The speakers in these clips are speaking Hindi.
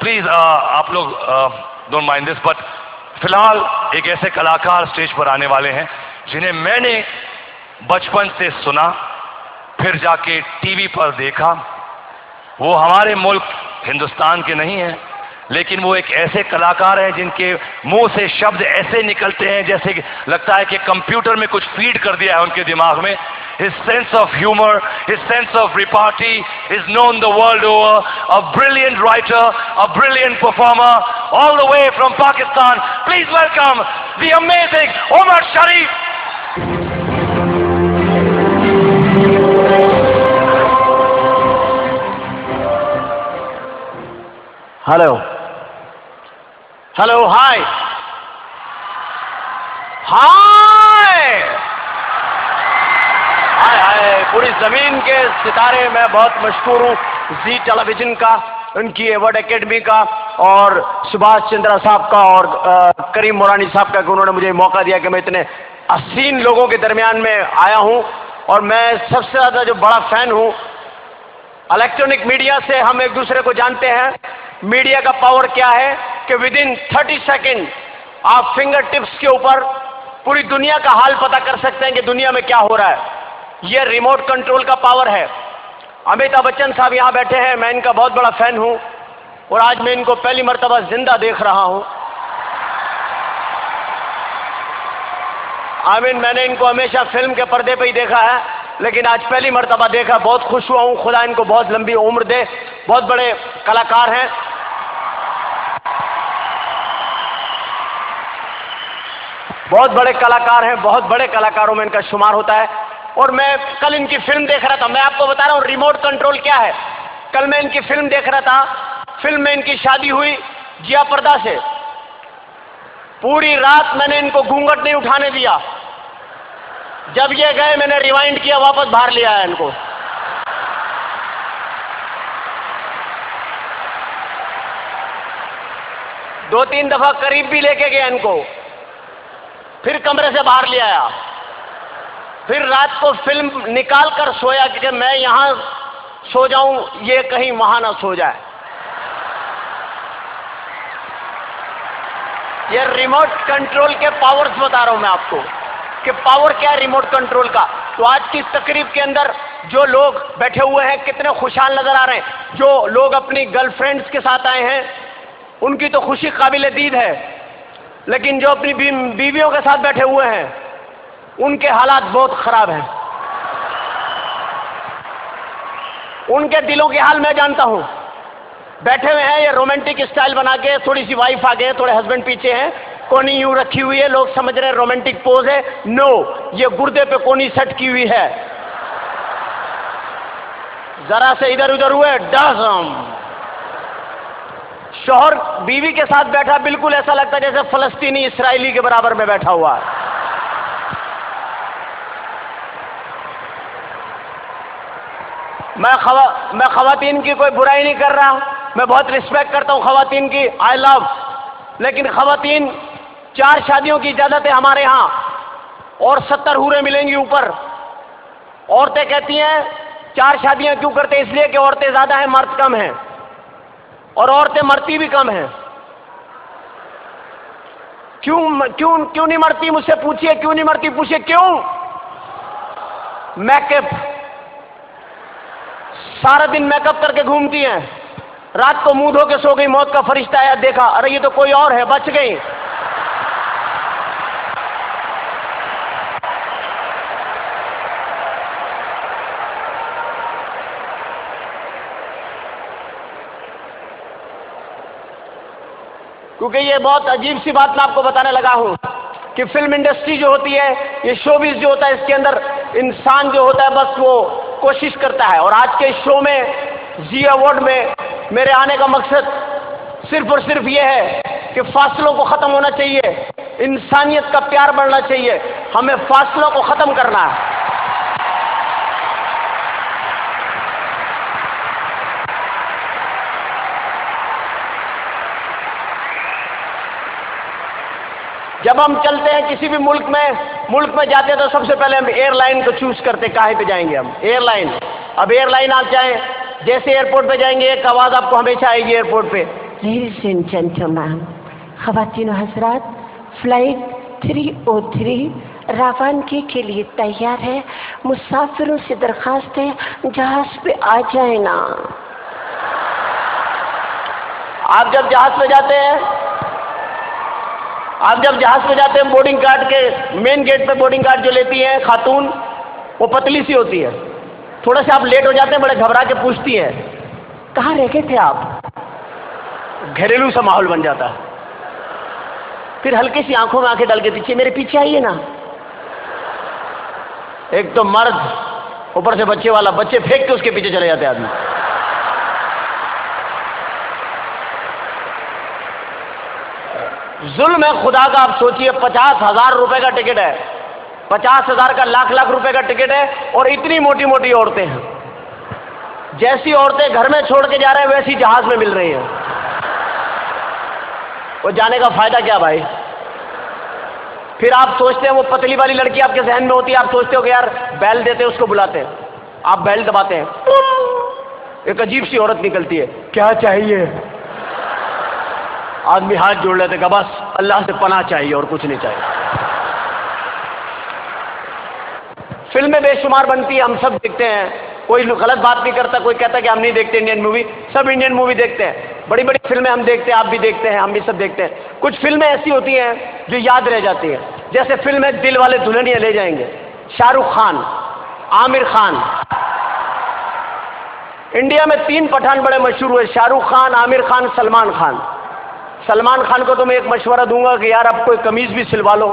प्लीज आप लोग डोंट माइंड दिस, बट फिलहाल एक ऐसे कलाकार स्टेज पर आने वाले हैं जिन्हें मैंने बचपन से सुना, फिर जाके टीवी पर देखा। वो हमारे मुल्क हिंदुस्तान के नहीं हैं, लेकिन वो एक ऐसे कलाकार हैं जिनके मुंह से शब्द ऐसे निकलते हैं जैसे कि लगता है कि कंप्यूटर में कुछ फीड कर दिया है उनके दिमाग में। His sense of humor, his sense of repartee is known the world over. A brilliant writer, a brilliant performer, all the way from Pakistan. Please welcome the amazing Omar Sharif. Hello. Hello, hi. हाय पूरी जमीन के सितारे, मैं बहुत मशहूर हूँ जी टेलीविजन का, उनकी एवर्ड एकेडमी का, और सुभाष चंद्रा साहब का, और करीम मोरानी साहब का, कि उन्होंने मुझे मौका दिया कि मैं इतने हसीन लोगों के दरमियान में आया हूँ। और मैं सबसे ज़्यादा जो बड़ा फैन हूँ, इलेक्ट्रॉनिक मीडिया से हम एक दूसरे को जानते हैं। मीडिया का पावर क्या है कि विदिन 30 सेकेंड आप फिंगर टिप्स के ऊपर पूरी दुनिया का हाल पता कर सकते हैं कि दुनिया में क्या हो रहा है। यह रिमोट कंट्रोल का पावर है। अमिताभ बच्चन साहब यहां बैठे हैं, मैं इनका बहुत बड़ा फैन हूं, और आज मैं इनको पहली मर्तबा जिंदा देख रहा हूं। मैंने इनको हमेशा फिल्म के पर्दे पे ही देखा है, लेकिन आज पहली मर्तबा देखा, बहुत खुश हुआ हूं। खुदा इनको बहुत लंबी उम्र दे। बहुत बड़े कलाकार हैं। बहुत बड़े कलाकार हैं, बहुत बड़े कलाकारों में इनका शुमार होता है। और मैं कल इनकी फिल्म देख रहा था, मैं आपको बता रहा हूं रिमोट कंट्रोल क्या है। कल मैं इनकी फिल्म देख रहा था, फिल्म में इनकी शादी हुई जिया पर्दा से। पूरी रात मैंने इनको घूंघट नहीं उठाने दिया। जब ये गए मैंने रिवाइंड किया, वापस बाहर ले आया इनको। दो तीन दफा करीब भी लेके गया इनको, फिर कमरे से बाहर ले आया, फिर रात को फिल्म निकाल कर सोया कि मैं यहां सो जाऊं, ये कहीं वहां ना सो जाए। ये रिमोट कंट्रोल के पावर्स बता रहा हूं मैं आपको कि पावर क्या है रिमोट कंट्रोल का। तो आज की तकरीब के अंदर जो लोग बैठे हुए हैं कितने खुशहाल नजर आ रहे हैं। जो लोग अपनी गर्लफ्रेंड्स के साथ आए हैं उनकी तो खुशी काबिल दीद है, लेकिन जो अपनी बीवियों के साथ बैठे हुए हैं उनके हालात बहुत खराब हैं। उनके दिलों के हाल मैं जानता हूं। बैठे हुए हैं ये रोमांटिक स्टाइल बना के, थोड़ी सी वाइफ आगे, थोड़े हस्बैंड पीछे हैं, कोनी यूं रखी हुई है। लोग समझ रहे हैं रोमांटिक पोज है। नो, ये गुर्दे पे कोनी सेट की हुई है। जरा से इधर उधर हुए डसम। शौहर बीवी के साथ बैठा, बिल्कुल ऐसा लगता है जैसे फलस्तीनी इसराइली के बराबर में बैठा हुआ है। मैं खवातीन की कोई बुराई नहीं कर रहा, मैं बहुत रिस्पेक्ट करता हूं खवातीन की, आई लव। लेकिन खवातीन 4 शादियों की इजाजत है हमारे यहां, और 70 हूरें मिलेंगी ऊपर। औरतें कहती हैं 4 शादियां क्यों करते, इसलिए कि औरतें ज्यादा हैं, मर्द कम हैं, और औरतें मरती भी कम हैं। क्यों नहीं मरती, मुझसे पूछिए क्यों नहीं मरती, पूछिए क्यों। मेकअप, सारा दिन मेकअप करके घूमती हैं, रात को मुंह धो के सो गई, मौत का फरिश्ता आया, देखा अरे ये तो कोई और है, बच गई। क्योंकि ये बहुत अजीब सी बात मैं आपको बताने लगा हूं कि फिल्म इंडस्ट्री जो होती है, ये शोबिज जो होता है, इसके अंदर इंसान जो होता है बस वो कोशिश करता है। और आज के शो में, जी अवार्ड में मेरे आने का मकसद सिर्फ और सिर्फ ये है कि फासलों को खत्म होना चाहिए, इंसानियत का प्यार बढ़ना चाहिए, हमें फासलों को खत्म करना है। जब हम चलते हैं किसी भी मुल्क में जाते हैं तो सबसे पहले हम एयरलाइन को चूज करते हैं, काहे पे जाएंगे हम, एयरलाइन। अब एयरलाइन आप चाहें, जैसे एयरपोर्ट पे जाएंगे एक आवाज आपको हमेशा आएगी एयरपोर्ट पे, Ladies and gentlemen, ख़वातीनो Hazrat, flight 303 रवानगी के लिए तैयार है। मुसाफिरों से दरखास्त है जहाज पे आ जाए ना। आप जब जहाज पे जाते हैं बोर्डिंग कार्ड के मेन गेट पे बोर्डिंग कार्ड जो लेती हैं खातून, वो पतली सी होती है। थोड़ा सा आप लेट हो जाते हैं, बड़े घबरा के पूछती है कहाँ रह गए थे आप। घरेलू सा माहौल बन जाता है। फिर हल्की सी आंखों में आंखें डाल के पीछे, मेरे पीछे आइए ना। एक तो मर्द, ऊपर से बच्चे वाला, बच्चे फेंक के उसके पीछे चले जाते आदमी। जुल्म है खुदा का। आप सोचिए, 50,000 रुपए का टिकट है, 50,000 का लाख रुपए का टिकट है, और इतनी मोटी मोटी औरतें हैं। जैसी औरतें घर में छोड़ के जा रहे हैं वैसी जहाज में मिल रही हैं। वो जाने का फायदा क्या भाई। फिर आप सोचते हैं वो पतली वाली लड़की आपके जहन में होती है, आप सोचते हो कि यार बैल देते हैं उसको बुलाते हैं, आप बैल दबाते हैं, एक अजीब सी औरत निकलती है, क्या चाहिए। आदमी हाथ जोड़ लेते हैं, बस अल्लाह से पनाह चाहिए और कुछ नहीं चाहिए। फिल्में बेशुमार बनती है, हम सब देखते हैं। कोई गलत बात नहीं करता, कोई कहता कि हम नहीं देखते इंडियन मूवी। सब इंडियन मूवी देखते हैं, बड़ी बड़ी फिल्में हम देखते हैं, आप भी देखते हैं, हम भी सब देखते हैं। कुछ फिल्में ऐसी होती हैं जो याद रह जाती हैं, जैसे फिल्म है दिल वाले दुल्हनिया ले जाएंगे, शाहरुख खान, आमिर खान। इंडिया में 3 पठान बड़े मशहूर हुए, शाहरुख खान, आमिर खान, सलमान खान। सलमान खान को तो मैं एक मशवरा दूंगा कि यार आप कोई कमीज भी सिलवा लो,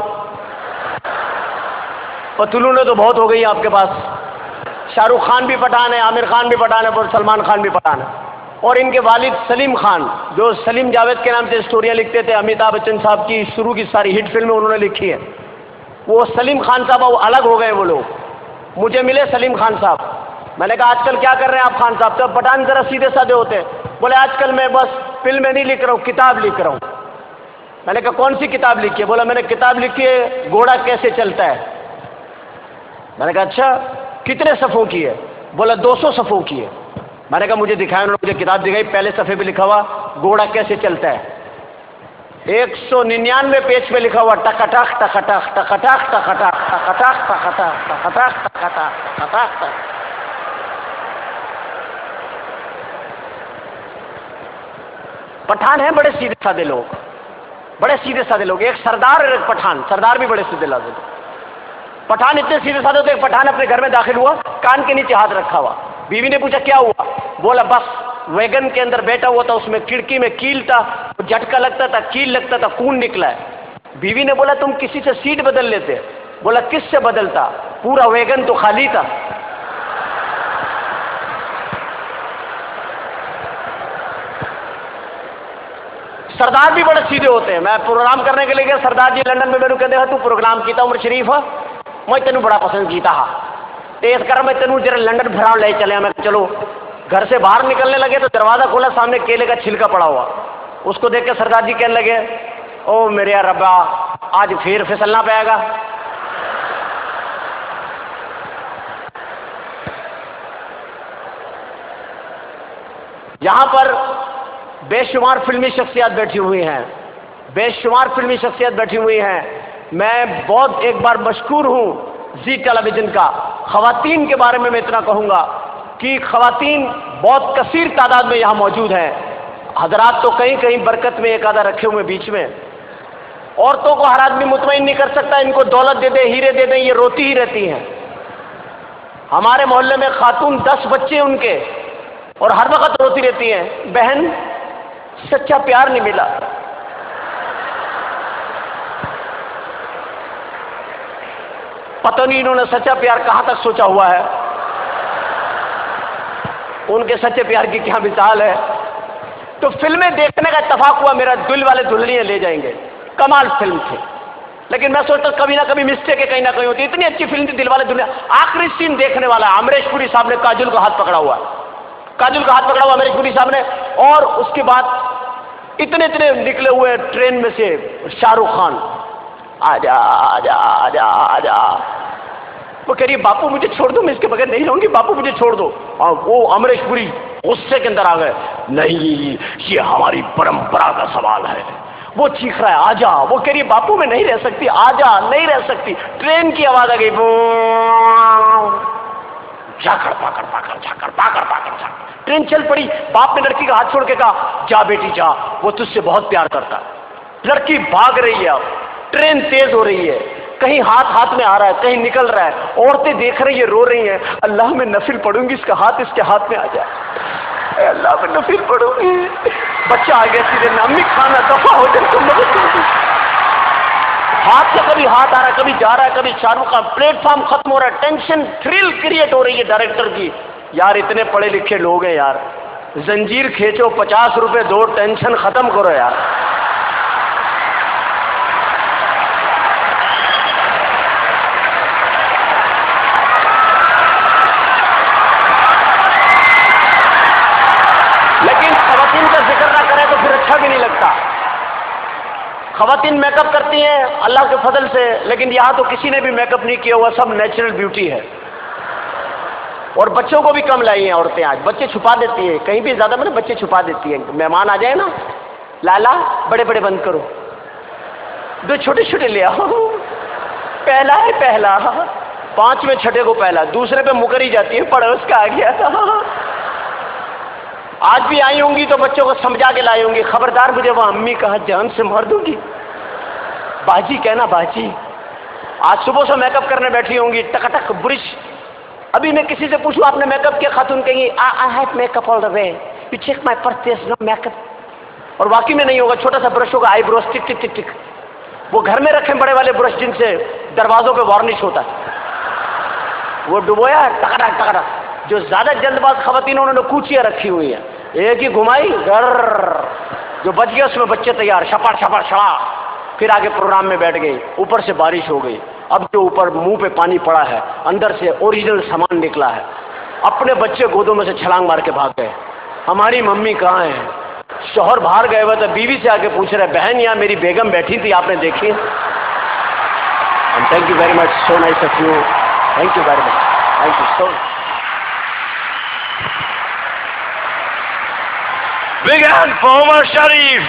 पतलूने तो बहुत हो गई आपके पास। शाहरुख खान भी पठान है, आमिर खान भी पठान है, और सलमान खान भी पठान है। और इनके वालिद सलीम खान, जो सलीम जावेद के नाम से स्टोरियां लिखते थे, अमिताभ बच्चन साहब की शुरू की सारी हिट फिल्में उन्होंने लिखी है, वो सलीम खान साहब वो अलग हो गए। वो लोग मुझे मिले सलीम खान साहब, मैंने कहा आजकल क्या कर रहे हैं आप खान साहब। तो पठान जरा सीधे साधे होते हैं, बोले आजकल मैं बस फिल्में नहीं लिख रहा हूँ, किताब लिख रहा हूँ। मैंने कहा कौन सी किताब लिखी है। बोला मैंने किताब लिखी है घोड़ा कैसे चलता है। मैंने कहा अच्छा, कितने सफ़ों की है। बोला 200 सफ़ों की है। मैंने कहा मुझे दिखाया। उन्होंने मुझे किताब दिखाई, पहले सफ़े पे लिखा हुआ घोड़ा कैसे चलता है, 199 पेज पे लिखा हुआ टकटक टकटक टकटक टकटक टकटक टकटक टकटक टकटक टकटक। पठान है बड़े सीधे साधे लोग, बड़े सीधे साधे लोग। एक सरदार और एक पठान, सरदार भी बड़े सीधे साधे। पठान इतने सीधे साधे होते, एक पठान अपने घर में दाखिल हुआ, कान के नीचे हाथ रखा हुआ। बीवी ने पूछा क्या हुआ। बोला बस वैगन के अंदर बैठा हुआ था, उसमें खिड़की में कील था, झटका लगता था, कील लगता था, खून निकला है। बीवी ने बोला तुम किसी से सीट बदल लेते। बोला किससे बदलता, पूरा वैगन तो खाली था। सरदार भी बड़े सीधे होते हैं। मैं प्रोग्राम करने के लिए गया, सरदार जी लंदन में, मैंने कहते तू प्रोग्राम किया उमर शरीफ, मैं तेन बड़ा पसंद किया हा, तो इस कर मैं तेन जरा लंदन फिरा ले चले। मैं चलो। घर से बाहर निकलने लगे तो दरवाजा खोला, सामने केले का छिलका पड़ा हुआ। उसको देख के सरदार जी कहने लगे ओ मेरे यार रब्बा, आज फिर फिसलना पड़ेगा। यहां पर बेशुमार फिल्मी शख्सियत बैठी हुई हैं, बेशुमार फिल्मी शख्सियत बैठी हुई हैं। मैं बहुत एक बार मशकूर हूं जी टेलीविजन का। खवातीन के बारे में मैं इतना कहूंगा कि खवातीन बहुत कसीर तादाद में यहां मौजूद हैं। हजरात तो कहीं कहीं बरकत में एक आधा रखे हुए बीच में। औरतों को हर आदमी मुतमईन नहीं कर सकता, इनको दौलत दे दे, हीरे दे दे, ये रोती ही रहती हैं। हमारे मोहल्ले में खातून 10 बच्चे उनके, और हर वक्त रोती रहती हैं, बहन सच्चा प्यार नहीं मिला। पता नहीं इन्होंने सच्चा प्यार कहां तक सोचा हुआ है, उनके सच्चे प्यार की क्या मिसाल है। तो फिल्में देखने का इत्तेफाक हुआ मेरा, दिल वाले दुल्हनिया ले जाएंगे, कमाल फिल्म थी। लेकिन मैं सोचता कभी ना कभी मिस्टेक है कहीं ना कहीं होती। इतनी अच्छी फिल्म थी दिल वाले दुल्हनिया। आखिरी सीन देखने वाला अमरीश पुरी साहब ने काजल का हाथ पकड़ा हुआ, काजल का हाथ पकड़ा हुआ अमरीश पुरी साहब ने, और उसके बाद इतने इतने निकले हुए ट्रेन में से शाहरुख खान, आजा आजा आजा आजा। वो कह रही बापू मुझे छोड़ दो, मैं इसके बगैर नहीं रहूंगी, बापू मुझे छोड़ दो। और वो अमरीश पुरी गुस्से के अंदर आ गए, नहीं ये हमारी परंपरा का सवाल है। वो चीख रहा है आजा, वो कह रही है बापू मैं नहीं रह सकती, आजा, नहीं रह सकती। ट्रेन की आवाज आ गई, झाकड़ पाकड़ पाकड़ झाकड़ पाकड़ पाकड़ झाकड़। ट्रेन चल पड़ी। बाप ने लड़की का हाथ छोड़ के कहा जा बेटी जा, वो तुझसे बहुत प्यार करता। लड़की भाग रही है, अब ट्रेन तेज हो रही है, कहीं हाथ हाथ में आ रहा है, कहीं निकल रहा है। औरतें देख रही है, रो रही हैं, अल्लाह मैं नफिल पढ़ूंगी, इसका हाथ इसके हाथ में आ जाए, अल्लाह मैं नफिल पढ़ूंगी। बच्चा आ गया सीधे, अम्मी खाना दफा हो जाए तो मदद कर दो। हाथ से कभी हाथ आ रहा है, कभी जा रहा है, कभी शाहरुख का प्लेटफॉर्म खत्म हो रहा है, टेंशन थ्रिल क्रिएट हो रही है डायरेक्टर की। यार इतने पढ़े लिखे लोग हैं यार, जंजीर खींचो 50 रुपए दो, टेंशन खत्म करो यार। लेकिन खवातीन का जिक्र ना करें तो फिर अच्छा भी नहीं लगता। खवातीन मेकअप करती हैं अल्लाह के फजल से, लेकिन यहां तो किसी ने भी मेकअप नहीं किया हुआ, सब नेचुरल ब्यूटी है। और बच्चों को भी कम लाई हैं औरतें आज, बच्चे छुपा देती हैं, कहीं भी ज्यादा मैंने बच्चे छुपा देती हैं। मेहमान आ जाए ना, लाला बड़े बड़े बंद करो, दो छोटे छोटे ले आओ, पहला है पहला, 5वें छठे को पहला, दूसरे पे मुकर ही जाती है, पड़ोस का आ गया था। आज भी आई होंगी तो बच्चों को समझा के लाई होंगी, खबरदार मुझे वो अम्मी कहा जान से मार दूंगी, बाजी कहना बाजी। आज सुबह से मेकअप करने बैठी होंगी, टकटक ब्रिश। अभी मैं किसी से पूछूं आपने मेकअप किया, खातून कहेंगी I have makeup all the way, you check my purchase no makeup. और वाकई में नहीं होगा, छोटा सा ब्रश होगा, आईब्रोज टिक टिक टिक टिक। वो घर में रखे बड़े वाले ब्रश जिनसे दरवाजों पे वार्निश होता है, वो डुबोया टकटक टकटक। जो ज्यादा जल्दबाज खवातीन उन्होंने कूचियां रखी हुई है, एक ही घुमाई घर, जो बच गया उसमें बच्चे तैयार, छपा छपा छड़ा। फिर आगे प्रोग्राम में बैठ गई, ऊपर से बारिश हो गई, अब जो ऊपर मुंह पे पानी पड़ा है, अंदर से ओरिजिनल सामान निकला है। अपने बच्चे गोदों में से छलांग मार के भाग गए, हमारी मम्मी कहाँ है? शौहर बाहर गए हुए तो बीवी से आके पूछ रहे, बहन यहाँ मेरी बेगम बैठी थी, आपने देखी? Thank you very much, so nice of you, thank you very much, thank you so much. Big hand for Omar Sharif.